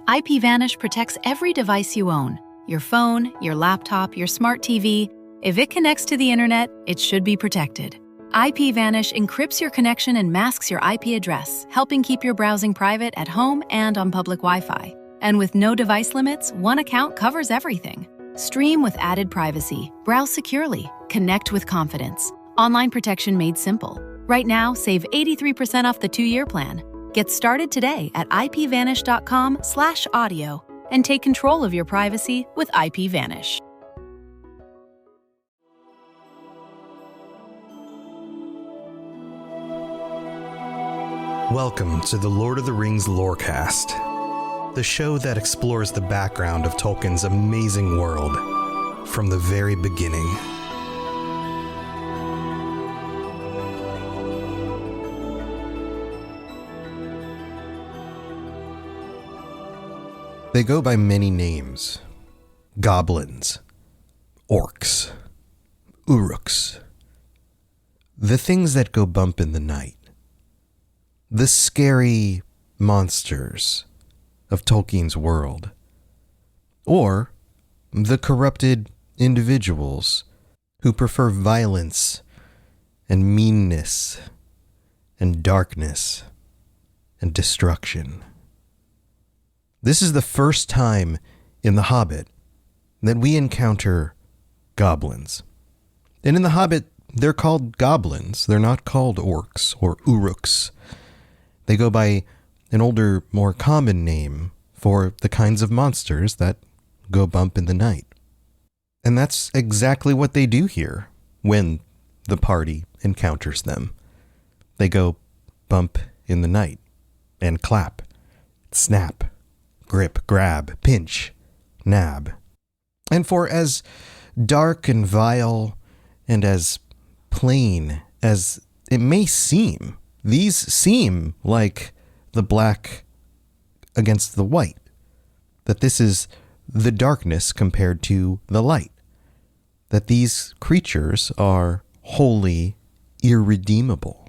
IPVanish protects every device you own. Your phone, your laptop, your smart TV. If it connects to the internet, it should be protected. IPVanish encrypts your connection and masks your IP address, helping keep your browsing private at home and on public Wi-Fi. And with no device limits, one account covers everything. Stream with added privacy, browse securely, connect with confidence. Online protection made simple. Right now, save 83% off the 2-year plan. Get started today at ipvanish.com/audio and take control of your privacy with IPVanish. Welcome to the Lord of the Rings Lorecast, the show that explores the background of Tolkien's amazing world from the very beginning. They go by many names: goblins, orcs, uruks, the things that go bump in the night, the scary monsters of Tolkien's world, or the corrupted individuals who prefer violence and meanness and darkness and destruction. This is the first time in The Hobbit that we encounter goblins. And in The Hobbit, they're called goblins. They're not called orcs or uruks. They go by an older, more common name for the kinds of monsters that go bump in the night. And that's exactly what they do here when the party encounters them. They go bump in the night and clap, snap, grip, grab, pinch, nab. And for as dark and vile and as plain as it may seem, these seem like the black against the white, that this is the darkness compared to the light, that these creatures are wholly irredeemable.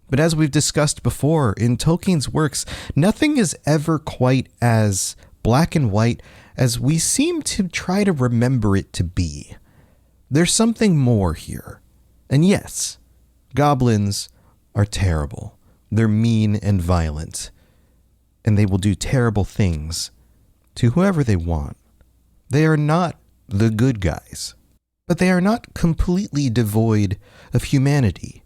But as we've discussed before, in Tolkien's works, nothing is ever quite as black and white as we seem to try to remember it to be. There's something more here. And yes, goblins are terrible. They're mean and violent. And they will do terrible things to whoever they want. They are not the good guys. But they are not completely devoid of humanity.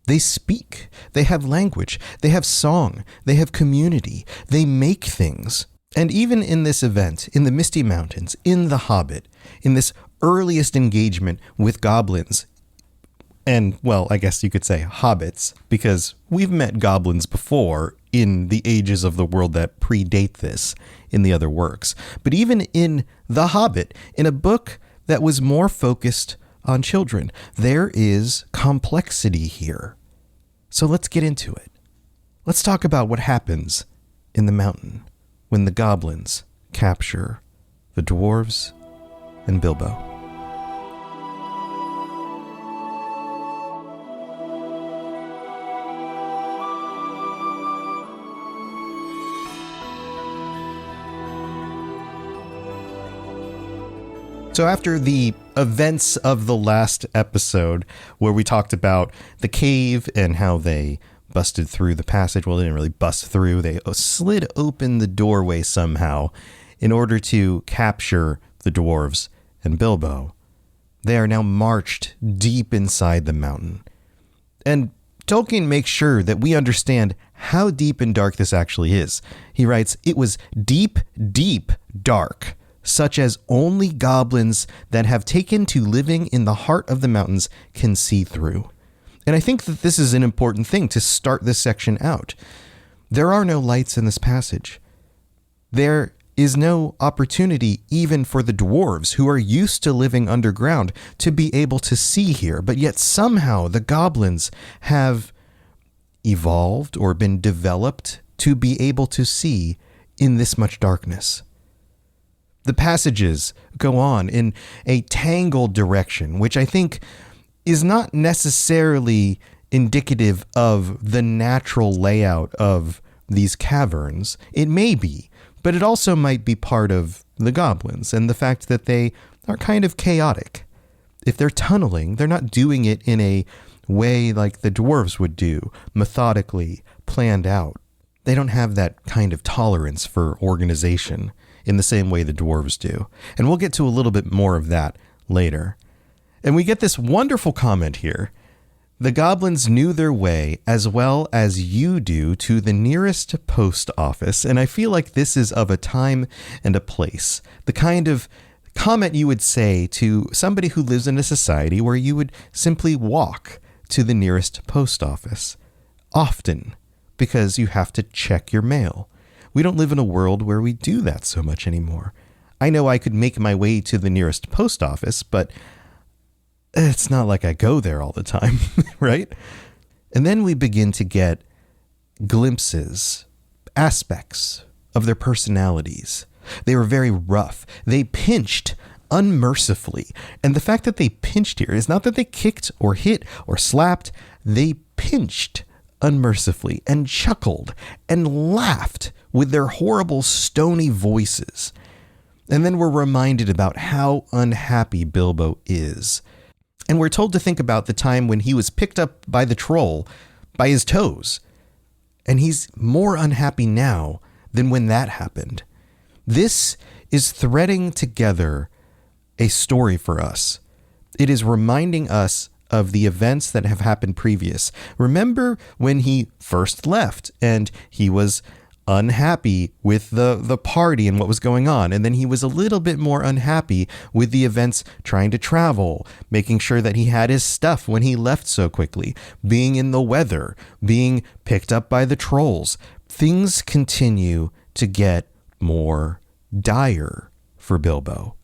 They speak, they have language, they have song, they have community, they make things. And even in this event, in the Misty Mountains, in The Hobbit, in this earliest engagement with goblins, and, well, I guess you could say hobbits, because we've met goblins before in the ages of the world that predate this in the other works. But even in The Hobbit, in a book that was more focused on children, there is complexity here. So let's get into it. Let's talk about what happens in the mountain when the goblins capture the dwarves and Bilbo. So after the events of the last episode, where we talked about the cave and how they busted through the passage, well, they didn't really bust through. They slid open the doorway somehow in order to capture the dwarves and Bilbo. They are now marched deep inside the mountain. And Tolkien makes sure that we understand how deep and dark this actually is. He writes, "It was deep, deep dark, such as only goblins that have taken to living in the heart of the mountains can see through." And I think that this is an important thing to start this section out. There are no lights in this passage. There is no opportunity even for the dwarves, who are used to living underground, to be able to see here. But yet somehow the goblins have evolved or been developed to be able to see in this much darkness. The passages go on in a tangled direction, which I think is not necessarily indicative of the natural layout of these caverns. It may be, But it also might be part of the goblins and the fact that they are kind of chaotic. If they're tunneling, they're not doing it in a way like the dwarves would do, methodically, planned out. They don't have that kind of tolerance for organization in the same way the dwarves do. And we'll get to a little bit more of that later. And we get this wonderful comment here. The goblins knew their way as well as you do to the nearest post office. And I feel like this is of a time and a place. The kind of comment you would say to somebody who lives in a society where you would simply walk to the nearest post office. Often. Because you have to check your mail. We don't live in a world where we do that so much anymore. I know I could make my way to the nearest post office, but it's not like I go there all the time, right? And then we begin to get glimpses, aspects of their personalities. They were very rough. They pinched unmercifully. And the fact that they pinched here is not that they kicked or hit or slapped. They pinched unmercifully and chuckled and laughed with their horrible stony voices. And then we're reminded about how unhappy Bilbo is. And we're told to think about the time when he was picked up by the troll by his toes. And he's more unhappy now than when that happened. This is threading together a story for us. It is reminding us of the events that have happened previous. Remember when he first left and he was unhappy with the party and what was going on. And then he was a little bit more unhappy with the events trying to travel, making sure that he had his stuff when he left so quickly, being in the weather, being picked up by the trolls. Things continue to get more dire for Bilbo.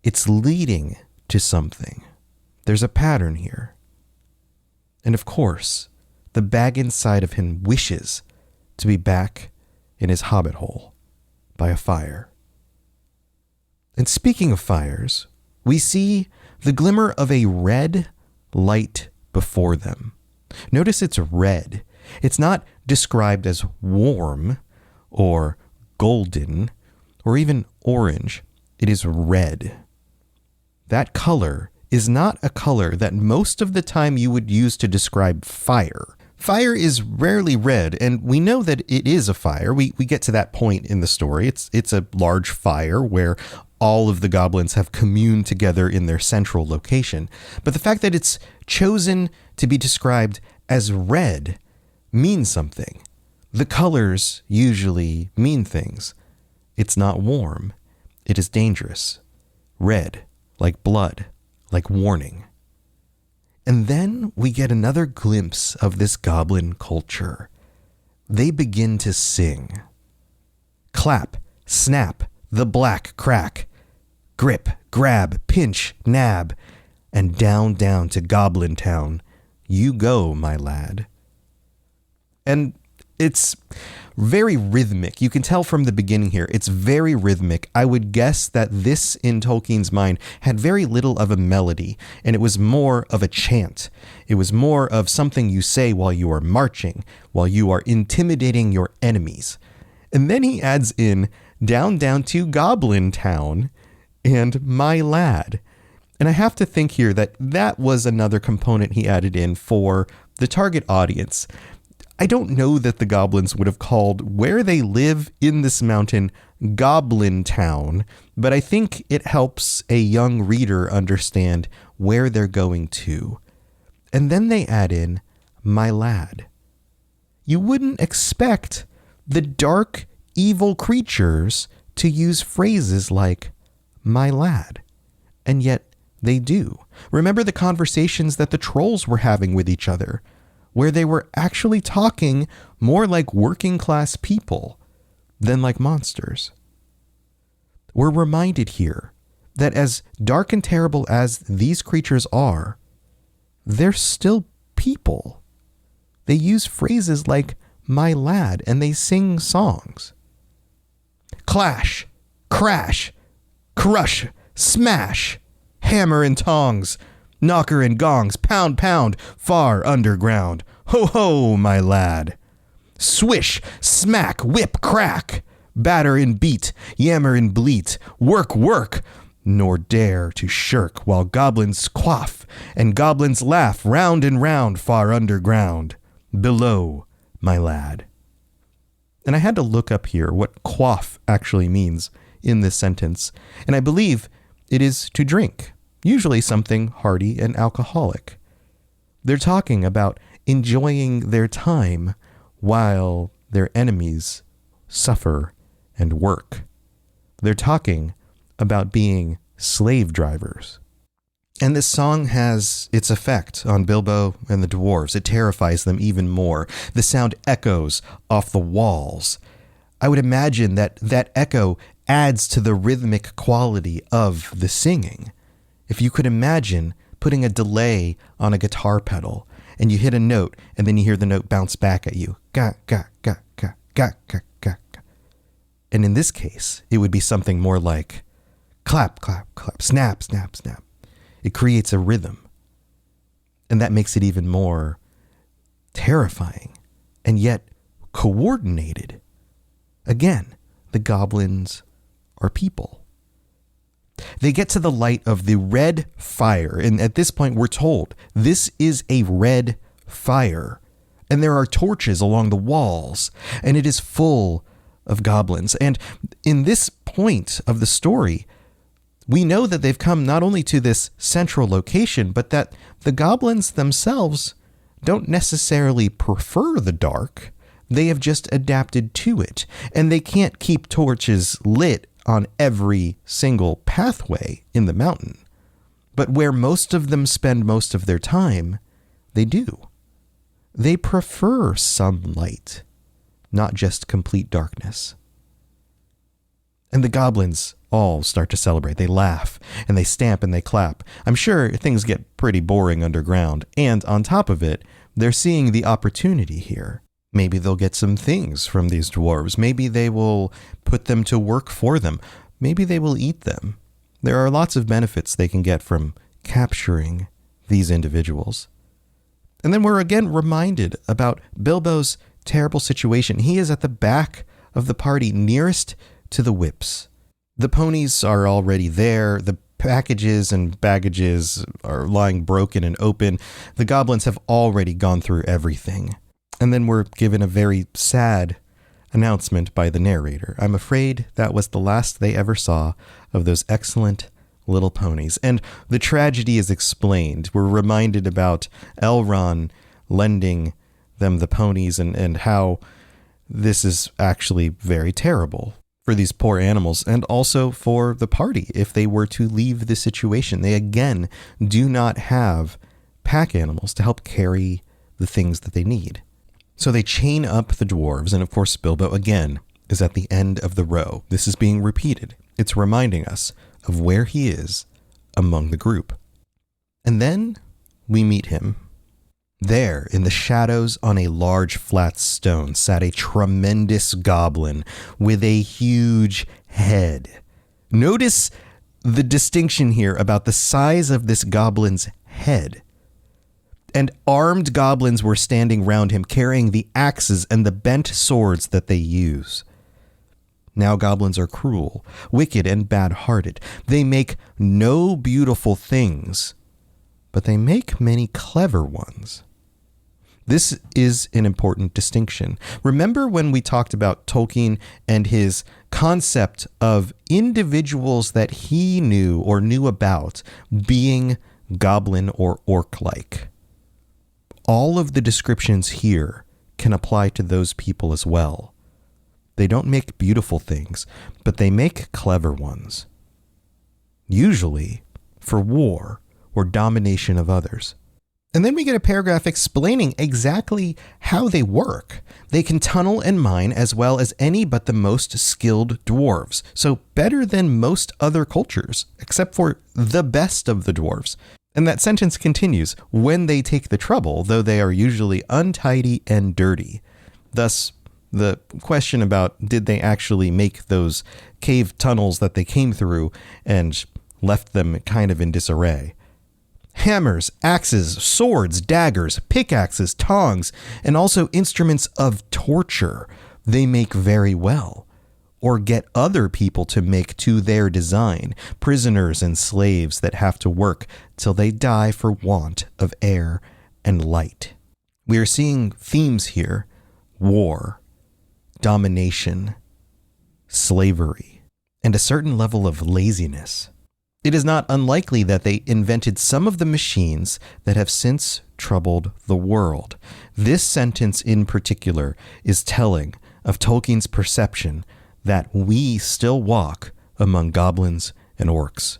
It's leading to something. There's a pattern here. And of course, the bag inside of him wishes to be back in his hobbit hole by a fire. And speaking of fires, we see the glimmer of a red light before them. Notice it's red. It's not described as warm or golden or even orange. It is red. That color is not a color that most of the time you would use to describe fire. Fire is rarely red, and we know that it is a fire. We get to that point in the story. It's a large fire where all of the goblins have communed together in their central location. But the fact that it's chosen to be described as red means something. The colors usually mean things. It's not warm. It is dangerous. Red, like blood. Like warning. And then we get another glimpse of this goblin culture. They begin to sing. Clap, snap, the black crack. Grip, grab, pinch, nab. And down to Goblin Town. You go, my lad. And it's very rhythmic. You can tell from the beginning here, it's very rhythmic. I would guess that this, in Tolkien's mind, had very little of a melody, and it was more of a chant. It was more of something you say while you are marching, while you are intimidating your enemies. And then he adds in, down to Goblin Town, and my lad. And I have to think here that that was another component he added in for the target audience. I don't know that the goblins would have called where they live in this mountain Goblin Town, but I think it helps a young reader understand where they're going to. And then they add in, my lad. You wouldn't expect the dark, evil creatures to use phrases like, my lad. And yet they do. Remember the conversations that the trolls were having with each other, where they were actually talking more like working class people than like monsters. We're reminded here that as dark and terrible as these creatures are, they're still people. They use phrases like my lad, and they sing songs. Clash, crash, crush, smash, hammer and tongs, knocker and gongs, pound, pound, far underground. Ho, ho, my lad. Swish, smack, whip, crack. Batter and beat, yammer and bleat, work, work, nor dare to shirk, while goblins quaff and goblins laugh round and round far underground, below, my lad. And I had to look up here what quaff actually means in this sentence, and I believe it is to drink, usually something hearty and alcoholic. They're talking about enjoying their time while their enemies suffer and work. They're talking about being slave drivers. And this song has its effect on Bilbo and the dwarves. It terrifies them even more. The sound echoes off the walls. I would imagine that that echo adds to the rhythmic quality of the singing. If you could imagine putting a delay on a guitar pedal and you hit a note and then you hear the note bounce back at you. Ga, ga, ga, ga, ga, ga, ga, ga. And in this case, it would be something more like clap, clap, clap, snap, snap, snap. It creates a rhythm. And that makes it even more terrifying and yet coordinated. Again, the goblins are people. They get to the light of the red fire. And at this point, we're told this is a red fire. And there are torches along the walls. And it is full of goblins. And in this point of the story, we know that they've come not only to this central location, but that the goblins themselves don't necessarily prefer the dark. They have just adapted to it. And they can't keep torches lit on every single pathway in the mountain. But where most of them spend most of their time, they do. They prefer some light, not just complete darkness. And the goblins all start to celebrate. They laugh and they stamp and they clap. I'm sure things get pretty boring underground. And on top of it, they're seeing the opportunity here. Maybe they'll get some things from these dwarves. Maybe they will put them to work for them. Maybe they will eat them. There are lots of benefits they can get from capturing these individuals. And then we're again reminded about Bilbo's terrible situation. He is at the back of the party, nearest to the whips. The ponies are already there. The packages and baggages are lying broken and open. The goblins have already gone through everything. And then we're given a very sad announcement by the narrator. I'm afraid that was the last they ever saw of those excellent little ponies. And the tragedy is explained. We're reminded about Elrond lending them the ponies and how this is actually very terrible for these poor animals and also for the party if they were to leave the situation. They again do not have pack animals to help carry the things that they need. So they chain up the dwarves, and of course Bilbo again is at the end of the row. This is being repeated. It's reminding us of where he is among the group. And then we meet him. There, in the shadows on a large flat stone, sat a tremendous goblin with a huge head. Notice the distinction here about the size of this goblin's head. And armed goblins were standing round him, carrying the axes and the bent swords that they use. Now goblins are cruel, wicked, and bad-hearted. They make no beautiful things, but they make many clever ones. This is an important distinction. Remember when we talked about Tolkien and his concept of individuals that he knew or knew about being goblin or orc-like? All of the descriptions here can apply to those people as well. They don't make beautiful things, but they make clever ones. Usually for war or domination of others. And then we get a paragraph explaining exactly how they work. They can tunnel and mine as well as any but the most skilled dwarves. So better than most other cultures, except for the best of the dwarves. And that sentence continues, when they take the trouble, though they are usually untidy and dirty. Thus, the question about did they actually make those cave tunnels that they came through and left them kind of in disarray. Hammers, axes, swords, daggers, pickaxes, tongs, and also instruments of torture they make very well. or get other people to make to their design, prisoners and slaves that have to work till they die for want of air and light. We are seeing themes here: war, domination, slavery, and a certain level of laziness. It is not unlikely that they invented some of the machines that have since troubled the world. This sentence in particular is telling of Tolkien's perception that we still walk among goblins and orcs,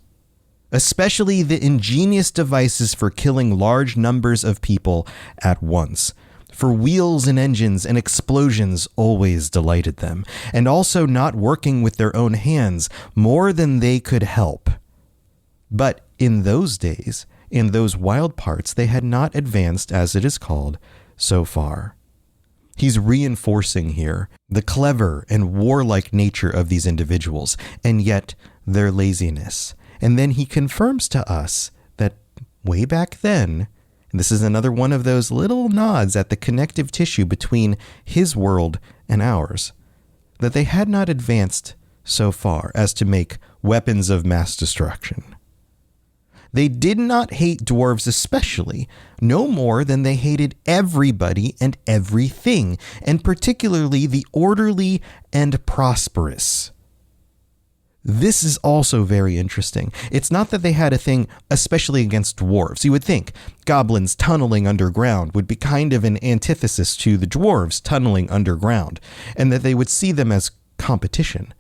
especially the ingenious devices for killing large numbers of people at once. For wheels and engines and explosions always delighted them, and also not working with their own hands more than they could help. But in those days, in those wild parts, they had not advanced, as it is called, so far. He's reinforcing here the clever and warlike nature of these individuals, and yet their laziness. And then he confirms to us that way back then, and this is another one of those little nods at the connective tissue between his world and ours, that they had not advanced so far as to make weapons of mass destruction. They did not hate dwarves especially, no more than they hated everybody and everything, and particularly the orderly and prosperous. This is also very interesting. It's not that they had a thing especially against dwarves. You would think goblins tunneling underground would be kind of an antithesis to the dwarves tunneling underground, and that they would see them as competition.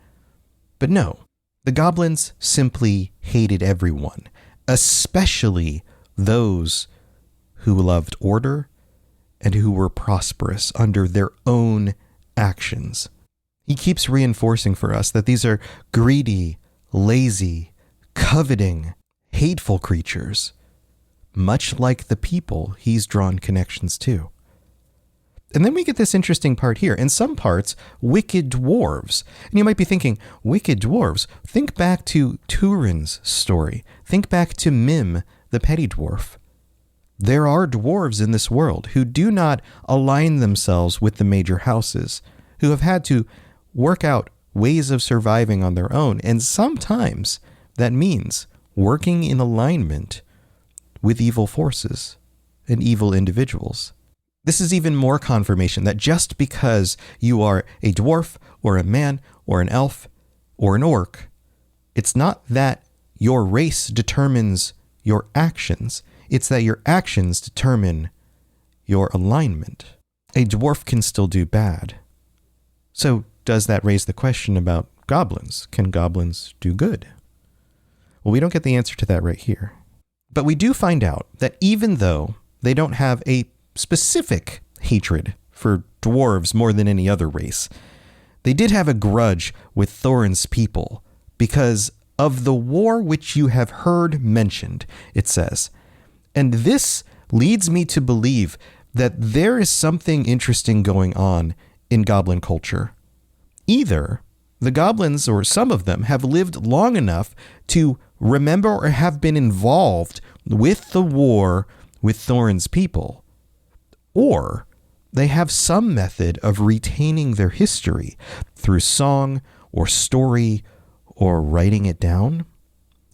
But no, the goblins simply hated everyone, especially those who loved order and who were prosperous under their own actions. He keeps reinforcing for us that these are greedy, lazy, coveting, hateful creatures, much like the people he's drawn connections to. And then we get this interesting part here. In some parts, wicked dwarves. And you might be thinking, wicked dwarves? Think back to Thorin's story. Think back to Mim, the petty dwarf. There are dwarves in this world who do not align themselves with the major houses, who have had to work out ways of surviving on their own. And sometimes that means working in alignment with evil forces and evil individuals. This is even more confirmation that just because you are a dwarf or a man or an elf or an orc, it's not that your race determines your actions. It's that your actions determine your alignment. A dwarf can still do bad. So does that raise the question about goblins? Can goblins do good? Well, we don't get the answer to that right here. But we do find out that even though they don't have a specific hatred for dwarves more than any other race, they did have a grudge with Thorin's people because of the war which you have heard mentioned, it says. And this leads me to believe that there is something interesting going on in goblin culture. Either the goblins, or some of them, have lived long enough to remember or have been involved with the war with Thorin's people, or they have some method of retaining their history through song or story or writing it down.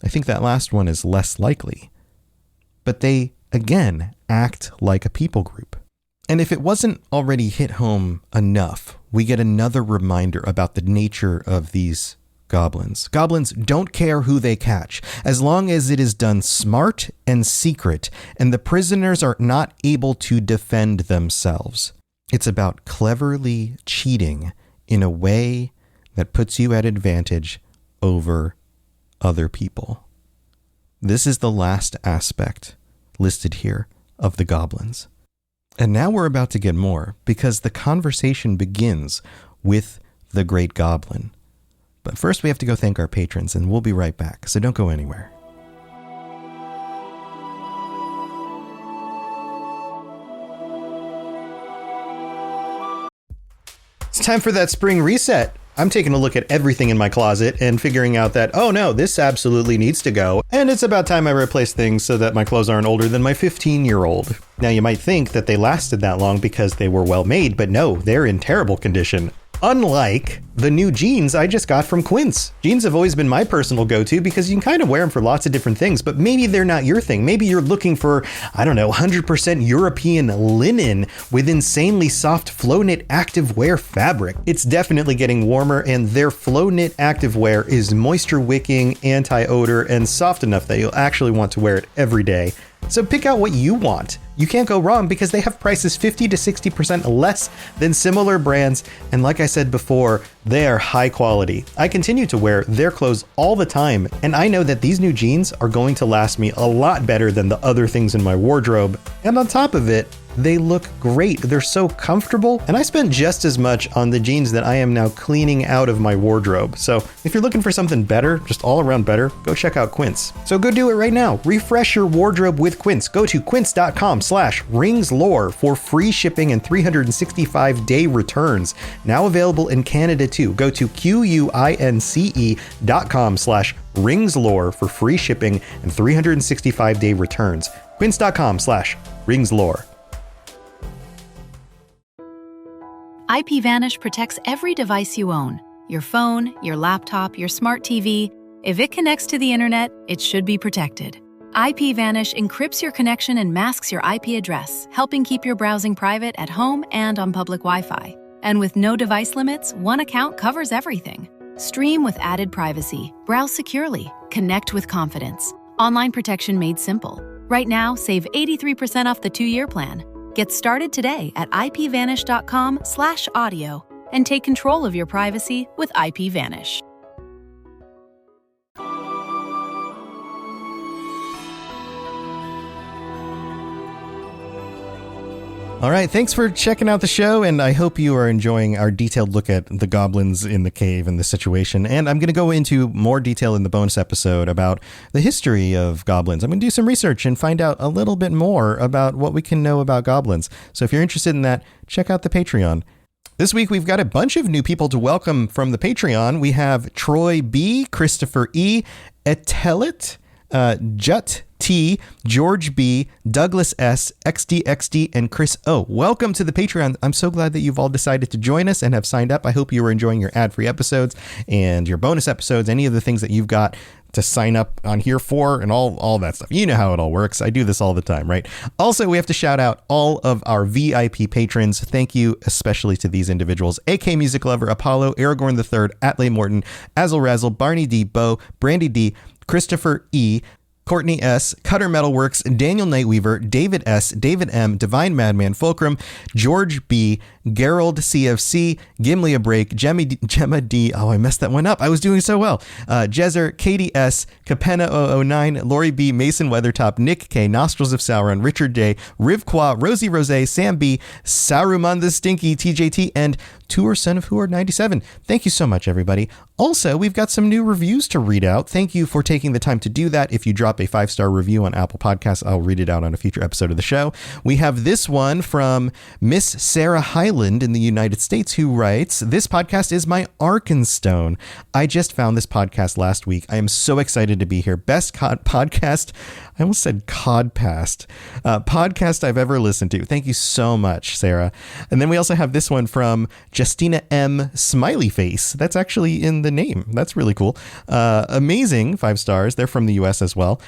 I think that last one is less likely. But they, again, act like a people group. And if it wasn't already hit home enough, we get another reminder about the nature of these goblins. Goblins don't care who they catch, as long as it is done smart and secret, and the prisoners are not able to defend themselves. It's about cleverly cheating in a way that puts you at advantage over other people. This is the last aspect listed here of the goblins. And now we're about to get more, because the conversation begins with the Great Goblin. But first we have to go thank our patrons, and we'll be right back, so don't go anywhere. It's time for that spring reset. I'm taking a look at everything in my closet and figuring out that, oh no, this absolutely needs to go. And it's about time I replace things so that my clothes aren't older than my 15-year-old. Now you might think that they lasted that long because they were well made, but no, they're in terrible condition. Unlike the new jeans I just got from Quince. Jeans have always been my personal go-to because you can kind of wear them for lots of different things, but maybe they're not your thing. Maybe you're looking for, 100% European linen with insanely soft flow knit activewear fabric. It's definitely getting warmer, and their flow knit activewear is moisture wicking, anti-odor, and soft enough that you'll actually want to wear it every day. So pick out what you want. You can't go wrong because they have prices 50 to 60% less than similar brands. And like I said before, they are high quality. I continue to wear their clothes all the time, and I know that these new jeans are going to last me a lot better than the other things in my wardrobe. And on top of it, they look great. They're so comfortable, and I spent just as much on the jeans that I am now cleaning out of my wardrobe. So if you're looking for something better, just all around better, go check out Quince. So go do it right now. Refresh your wardrobe with Quince. Go to quince.com/ringslore for free shipping and 365-day returns. Now available in Canada too. Go to quince.com/ringslore for free shipping and 365-day returns. Quince.com/ringslore. IPVanish protects every device you own. Your phone, your laptop, your smart TV. If it connects to the internet, it should be protected. IPVanish encrypts your connection and masks your IP address, helping keep your browsing private at home and on public Wi-Fi. And with no device limits, one account covers everything. Stream with added privacy. Browse securely. Connect with confidence. Online protection made simple. Right now, save 83% off the 2-year plan. Get started today at ipvanish.com/audio and take control of your privacy with IPVanish. All right, thanks for checking out the show, and I hope you are enjoying our detailed look at the goblins in the cave and the situation. And I'm going to go into more detail in the bonus episode about the history of goblins. I'm going to do some research and find out a little bit more about what we can know about goblins. So if you're interested in that, check out the Patreon. This week, we've got a bunch of new people to welcome from the Patreon. We have Troy B., Christopher E., Etelit, Jut T, George B, Douglas S, XDXD, and Chris O. Welcome to the Patreon. I'm so glad that you've all decided to join us and have signed up. I hope you are enjoying your ad-free episodes and your bonus episodes, any of the things that you've got to sign up on here for, and all that stuff. You know how it all works. I do this all the time, right? Also, we have to shout out all of our VIP patrons. Thank you especially to these individuals: AK Music Lover, Apollo, Aragorn III, Atley Morton, Azel Razzle, Barney D, Bo, Brandy D, Christopher E, Courtney S, Cutter Metalworks, Daniel Nightweaver, David S, David M, Divine Madman, Fulcrum, George B, Gerald CFC, Gimli a Break, Gemma D, oh, I messed that one up. I was doing so well. Jezer, Katie S, Capenna 009, Lori B, Mason Weathertop, Nick K, Nostrils of Sauron, Richard Day, Rivqua, Rosie Rose, Sam B, Saruman the Stinky, TJT, and Tour Son of Huor 97. Thank you so much, everybody. Also, we've got some new reviews to read out. Thank you for taking the time to do that. If you drop a 5-star review on Apple Podcasts, I'll read it out on a future episode of the show. We have this one from Miss Sarah Hyland in the United States, who writes, "This podcast is my Arkenstone. I just found this podcast last week. I am so excited to be here. Best podcast." I almost said codpast. Podcast I've ever listened to. Thank you so much, Sarah. And then we also have this one from Justina M. Smiley Face. That's actually in the name. That's really cool. Amazing, 5 stars. They're from the US as well.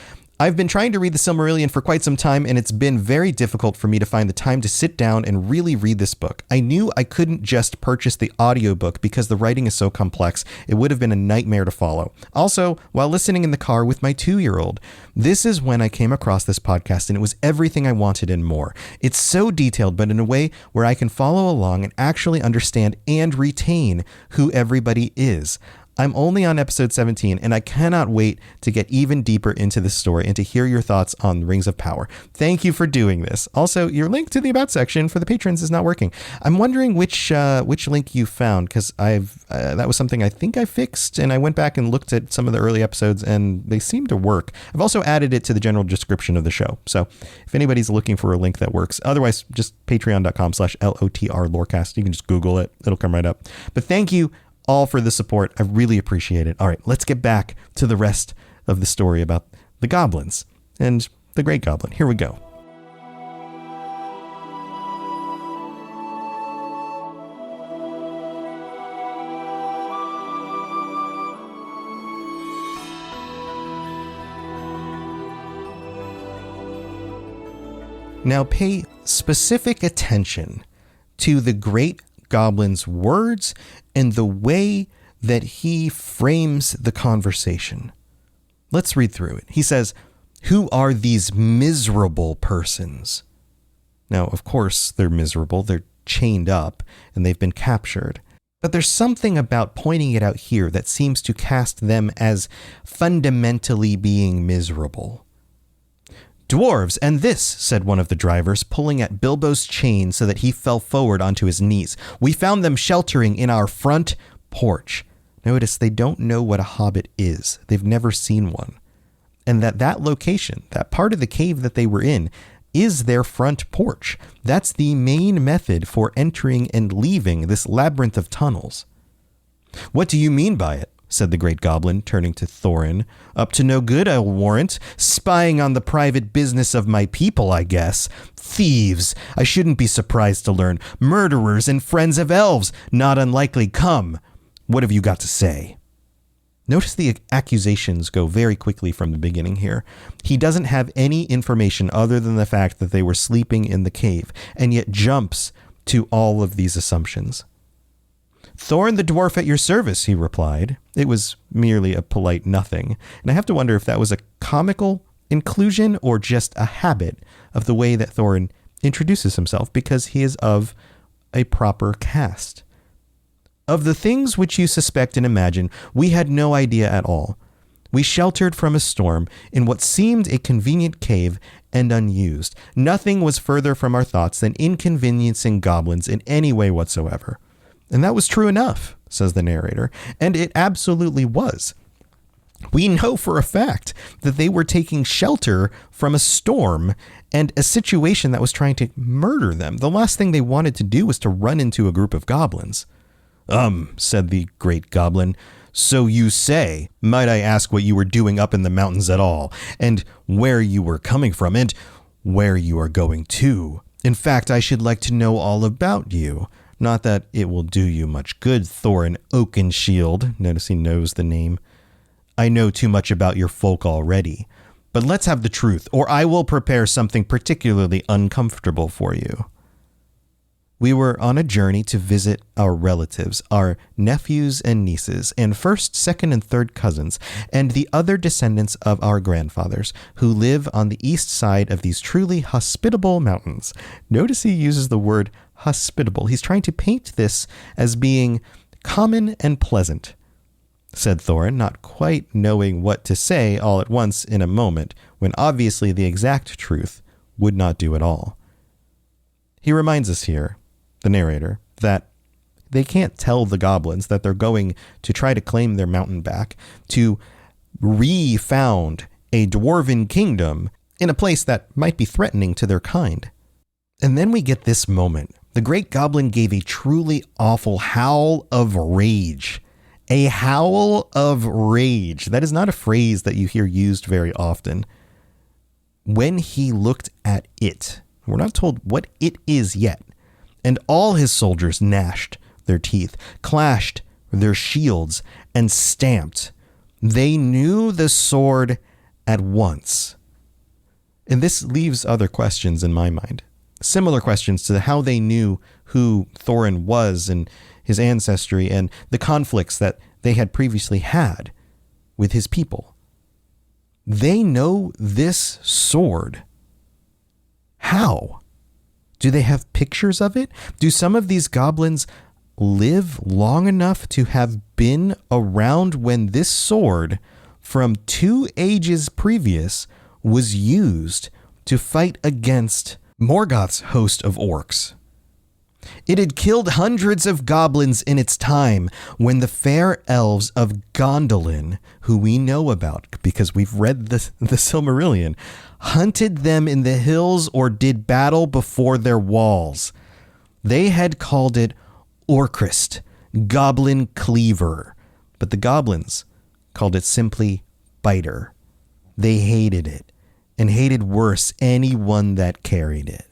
I've been trying to read the Silmarillion for quite some time, and it's been very difficult for me to find the time to sit down and really read this book. I knew I couldn't just purchase the audiobook because the writing is so complex. It would have been a nightmare to follow. Also, while listening in the car with my 2-year-old, this is when I came across this podcast, and it was everything I wanted and more. It's so detailed, but in a way where I can follow along and actually understand and retain who everybody is. I'm only on episode 17, and I cannot wait to get even deeper into this story and to hear your thoughts on Rings of Power. Thank you for doing this. Also, your link to the About section for the patrons is not working. I'm wondering which link you found, because that was something I think I fixed, and I went back and looked at some of the early episodes, and they seem to work. I've also added it to the general description of the show, so if anybody's looking for a link that works, otherwise just patreon.com/LOTR Lorecast. You can just Google it. It'll come right up. But thank you all for the support. I really appreciate it. All right, let's get back to the rest of the story about the goblins and the Great Goblin. Here we go. Now pay specific attention to the great goblin's words and the way that he frames the conversation. Let's read through it. He says, "Who are these miserable persons?" Now, of course, they're miserable. They're chained up and they've been captured. But there's something about pointing it out here that seems to cast them as fundamentally being miserable. "Dwarves, and this," said one of the drivers, pulling at Bilbo's chain so that he fell forward onto his knees. "We found them sheltering in our front porch." Notice they don't know what a hobbit is. They've never seen one. And that location, that part of the cave that they were in, is their front porch. That's the main method for entering and leaving this labyrinth of tunnels. "What do you mean by it?" said the great goblin, turning to Thorin. "Up to no good, I'll warrant. Spying on the private business of my people, I guess. Thieves, I shouldn't be surprised to learn. Murderers and friends of elves, not unlikely. Come, what have you got to say?" Notice the accusations go very quickly from the beginning here. He doesn't have any information other than the fact that they were sleeping in the cave, and yet jumps to all of these assumptions. "Thorin the dwarf at your service," he replied. It was merely a polite nothing, and I have to wonder if that was a comical inclusion or just a habit of the way that Thorin introduces himself, because he is of a proper caste. "Of the things which you suspect and imagine, we had no idea at all. We sheltered from a storm in what seemed a convenient cave and unused. Nothing was further from our thoughts than inconveniencing goblins in any way whatsoever." And that was true enough, says the narrator, and it absolutely was. We know for a fact that they were taking shelter from a storm and a situation that was trying to murder them. The last thing they wanted to do was to run into a group of goblins. Said the great goblin, "so you say. Might I ask what you were doing up in the mountains at all, and where you were coming from, and where you are going to? In fact, I should like to know all about you. Not that it will do you much good, Thorin Oakenshield." Notice he knows the name. "I know too much about your folk already. But let's have the truth, or I will prepare something particularly uncomfortable for you." "We were on a journey to visit our relatives, our nephews and nieces, and first, second, and third cousins, and the other descendants of our grandfathers, who live on the east side of these truly hospitable mountains." Notice he uses the word hospitable. He's trying to paint this as being common and pleasant, said Thorin, not quite knowing what to say all at once in a moment, when obviously the exact truth would not do at all. He reminds us here, the narrator, that they can't tell the goblins that they're going to try to claim their mountain back, to re-found a dwarven kingdom in a place that might be threatening to their kind. And then we get this moment. The great goblin gave a truly awful howl of rage. A howl of rage. That is not a phrase that you hear used very often. When he looked at it, we're not told what it is yet, and all his soldiers gnashed their teeth, clashed their shields, and stamped. They knew the sword at once. And this leaves other questions in my mind. Similar questions to how they knew who Thorin was and his ancestry and the conflicts that they had previously had with his people. They know this sword. How? Do they have pictures of it? Do some of these goblins live long enough to have been around when this sword from 2 ages previous was used to fight against Morgoth's host of orcs? It had killed hundreds of goblins in its time when the fair elves of Gondolin, who we know about because we've read the Silmarillion, hunted them in the hills or did battle before their walls. They had called it Orcrist, Goblin Cleaver, but the goblins called it simply Biter. They hated it, and hated worse anyone that carried it.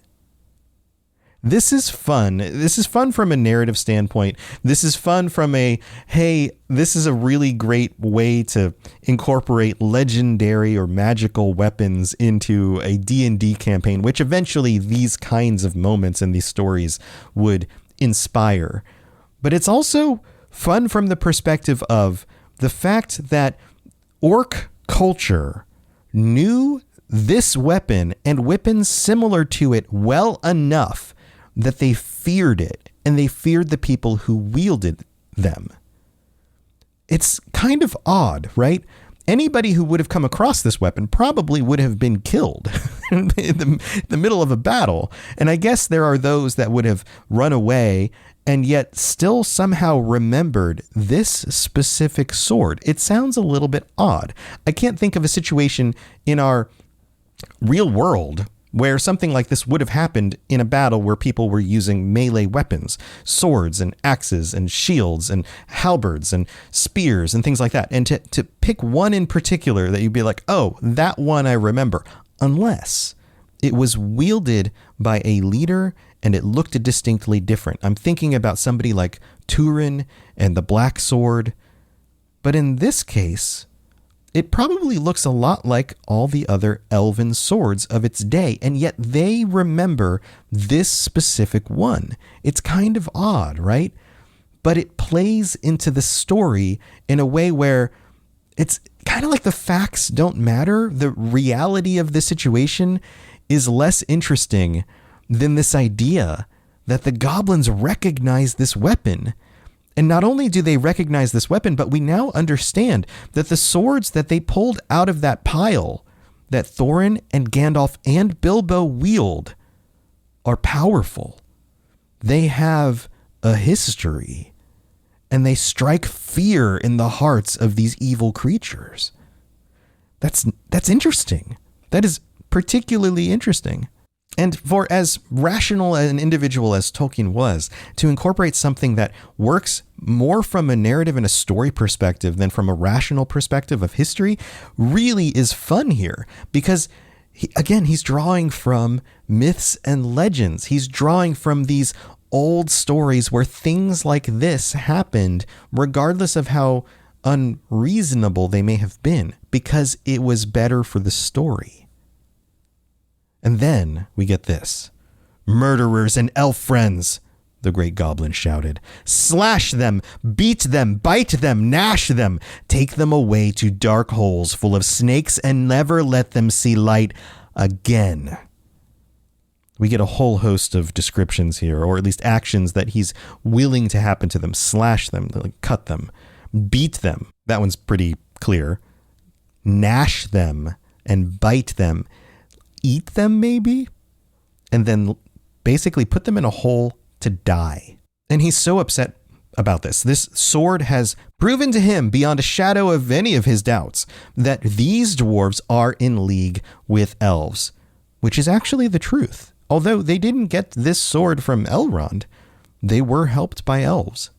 This is fun. This is fun from a narrative standpoint. This is fun from hey, this is a really great way to incorporate legendary or magical weapons into a D&D campaign, which eventually these kinds of moments in these stories would inspire. But it's also fun from the perspective of the fact that orc culture knew this weapon and weapons similar to it well enough that they feared it, and they feared the people who wielded them. It's kind of odd, right? Anybody who would have come across this weapon probably would have been killed in the middle of a battle. And I guess there are those that would have run away and yet still somehow remembered this specific sword. It sounds a little bit odd. I can't think of a situation in our real world where something like this would have happened in a battle where people were using melee weapons, swords and axes and shields and halberds and spears and things like that. And to pick one in particular that you'd be like, oh, that one I remember, unless it was wielded by a leader and it looked distinctly different. I'm thinking about somebody like Thorin and the Black Sword. But in this case, it probably looks a lot like all the other elven swords of its day, and yet they remember this specific one. It's kind of odd, right? But it plays into the story in a way where it's kind of like the facts don't matter. The reality of the situation is less interesting than this idea that the goblins recognize this weapon. And not only do they recognize this weapon, but we now understand that the swords that they pulled out of that pile that Thorin and Gandalf and Bilbo wield are powerful. They have a history, and they strike fear in the hearts of these evil creatures. That's interesting. That is particularly interesting. And for as rational an individual as Tolkien was, to incorporate something that works more from a narrative and a story perspective than from a rational perspective of history really is fun here. Because, he's drawing from myths and legends. He's drawing from these old stories where things like this happened, regardless of how unreasonable they may have been, because it was better for the story. And then we get this. "Murderers and elf friends," the great goblin shouted. "Slash them, beat them, bite them, gnash them. Take them away to dark holes full of snakes and never let them see light again." We get a whole host of descriptions here, or at least actions that he's willing to happen to them. Slash them, cut them, beat them. That one's pretty clear. Gnash them and bite them. Eat them, maybe? And then basically put them in a hole to die. And he's so upset about this. This sword has proven to him beyond a shadow of any of his doubts that these dwarves are in league with elves, which is actually the truth. Although they didn't get this sword from Elrond, they were helped by elves.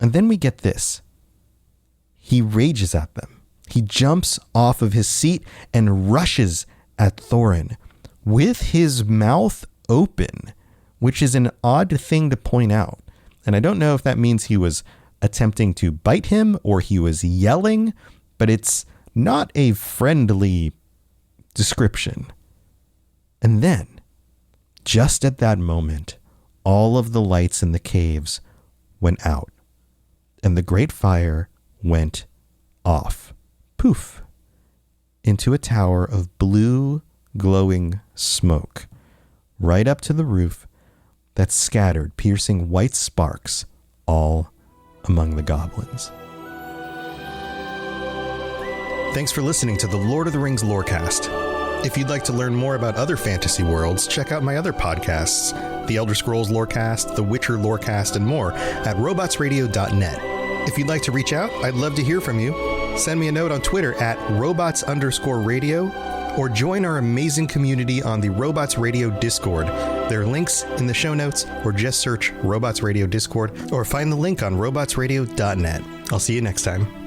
And then we get this. He rages at them. He jumps off of his seat and rushes at Thorin with his mouth open, which is an odd thing to point out. And I don't know if that means he was attempting to bite him or he was yelling, but it's not a friendly description. And then, just at that moment, all of the lights in the caves went out, and the great fire went off. Poof. Into a tower of blue, glowing smoke, right up to the roof that scattered piercing white sparks all among the goblins. Thanks for listening to the Lord of the Rings Lorecast. If you'd like to learn more about other fantasy worlds, check out my other podcasts, The Elder Scrolls Lorecast, The Witcher Lorecast, and more at robotsradio.net. If you'd like to reach out, I'd love to hear from you. Send me a note on Twitter at robots_radio, or join our amazing community on the Robots Radio Discord. There are links in the show notes, or just search Robots Radio Discord, or find the link on robotsradio.net. I'll see you next time.